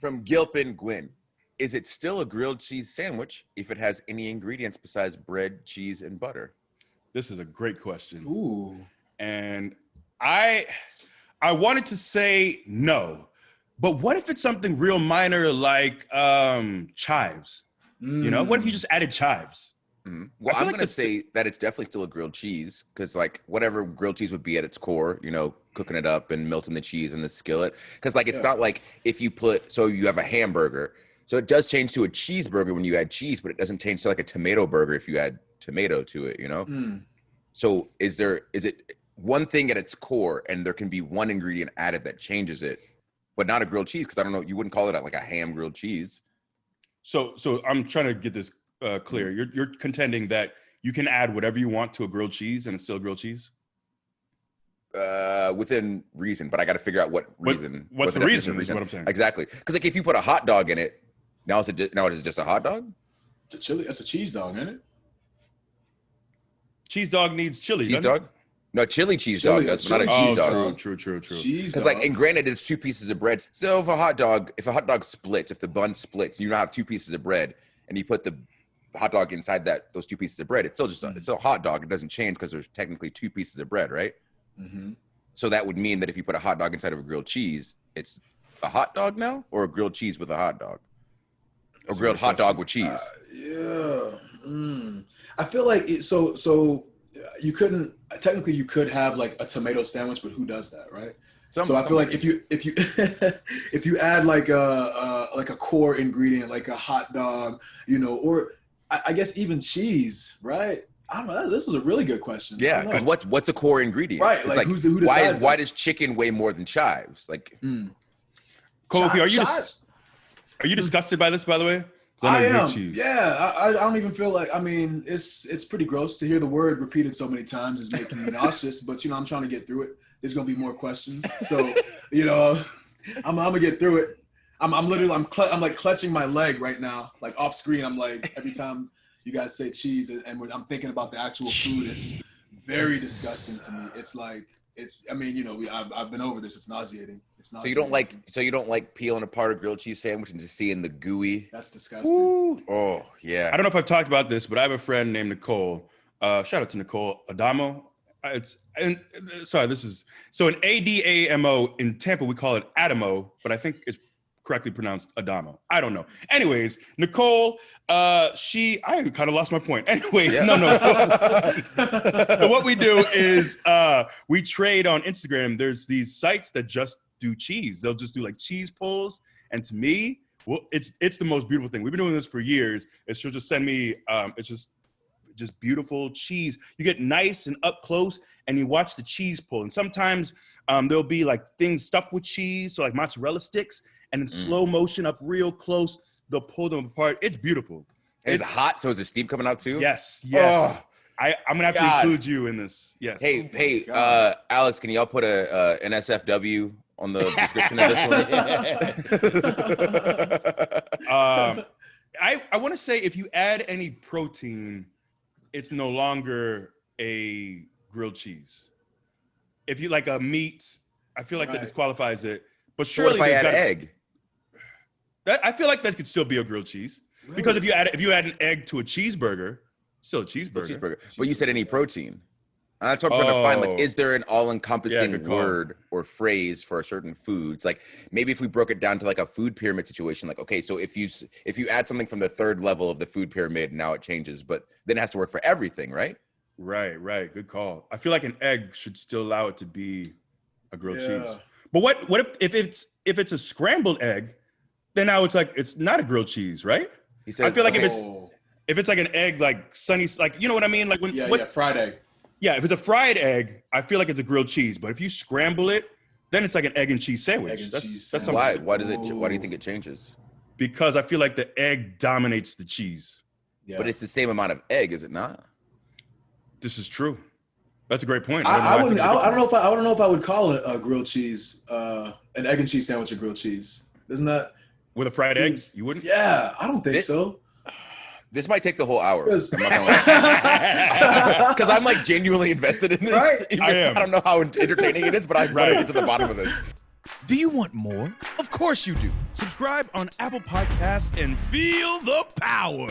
From Gilpin Gwyn. Is it still a grilled cheese sandwich if it has any ingredients besides bread, cheese, and butter? This is a great question. Ooh. And I wanted to say no, but what if it's something real minor like chives? You know, what if you just added chives? Mm-hmm. Well, I'm going to say that it's definitely still a grilled cheese because, like, whatever grilled cheese would be at its core, you know, cooking it up and melting the cheese in the skillet. Because, like, it's not like if you so you have a hamburger. So it does change to a cheeseburger when you add cheese, but it doesn't change to, like, a tomato burger if you add tomato to it, you know? So is it one thing at its core and there can be one ingredient added that changes it, but not a grilled cheese? Because I don't know, you wouldn't call it like a ham grilled cheese. So I'm trying to get this clear. You're contending that you can add whatever you want to a grilled cheese and it's still grilled cheese? Within reason, but I got to figure out what reason. What's the reason is what I'm saying. Exactly. Because, like, if you put a hot dog in it, now is it just a hot dog? It's a chili. That's a cheese dog, isn't it? Cheese dog needs chili. Cheese dog? No, chili cheese Chili, dog. That's not a cheese dog. True. Because, like, and granted, it's two pieces of bread. So if a hot dog splits, if the bun splits, you don't have two pieces of bread, and you put the hot dog inside those two pieces of bread, it's still just it's a hot dog. It doesn't change because there's technically two pieces of bread, right? So that would mean that if you put a hot dog inside of a grilled cheese, it's a hot dog now, or a grilled cheese with a hot dog, or grilled hot dog with cheese. I feel like so you couldn't technically you could have like a tomato sandwich, but who does that, right? So I feel like if you if you add like a core ingredient like a hot dog, you know, or I guess even cheese, right? I don't know. This is a really good question. Yeah, because what's a core ingredient? Right, like who decides why does chicken weigh more than chives? Like, Kofi, are you disgusted by this, by the way? I am. Cheese. Yeah, I don't even feel like. I mean, it's pretty gross to hear the word repeated so many times is making me nauseous. But you know, I'm trying to get through it. There's gonna be more questions, so you know, I'm gonna get through it. I'm like clutching my leg right now, like off screen. I'm like every time you guys say cheese, and I'm thinking about the actual food. It's very disgusting to me. It's like I mean, you know, I've been over this. It's nauseating. So you don't like peeling apart a grilled cheese sandwich and just seeing the gooey? That's disgusting. Ooh. Oh yeah. I don't know if I've talked about this, but I have a friend named Nicole. Shout out to Nicole Adamo. This is so in ADAMO in Tampa we call it Adamo, but I think it's correctly pronounced Adamo. I don't know. Anyways, Nicole, I kind of lost my point. Anyways, no. So what we do is we trade on Instagram. There's these sites that just do cheese. They'll just do like cheese pulls. And to me, well, it's the most beautiful thing. We've been doing this for years. She'll just send me, it's just beautiful cheese. You get nice and up close and you watch the cheese pull. And sometimes there'll be like things stuffed with cheese. So like mozzarella sticks. And in slow motion up real close, they'll pull them apart. It's beautiful. And it's hot, so is the steam coming out too? Yes. Oh, I'm gonna have to include you in this. Yes. Hey, Alex, can y'all put a NSFW on the description of this one? I want to say if you add any protein, it's no longer a grilled cheese. If you like a meat, I feel like that disqualifies it. But surely, what if I add egg? I feel like that could still be a grilled cheese. Really? Because if you add an egg to a cheeseburger, it's still a cheeseburger. But you said any protein. That's what I'm trying to find. Like, is there an all-encompassing word or phrase for a certain food? It's like maybe if we broke it down to like a food pyramid situation, like, okay, so if you add something from the third level of the food pyramid, now it changes, but then it has to work for everything, right? Right. Good call. I feel like an egg should still allow it to be a grilled cheese. But what if it's a scrambled egg, then now it's not a grilled cheese, right? He says, I feel like if it's like an egg, like sunny, like, you know what I mean? Like fried egg. Yeah, if it's a fried egg, I feel like it's a grilled cheese. But if you scramble it, then it's like an egg and cheese sandwich. That's why. Why do you think it changes? Because I feel like the egg dominates the cheese. Yeah. But it's the same amount of egg, is it not? This is true. That's a great point. I don't know if I would call it a grilled cheese, an egg and cheese sandwich, a grilled cheese. Isn't that with a fried eggs? You wouldn't? Yeah, I don't think so. This might take the whole hour. Because I'm like genuinely invested in this. Right? I don't know how entertaining it is, but I want to get to the bottom of this. Do you want more? Of course you do. Subscribe on Apple Podcasts and feel the power.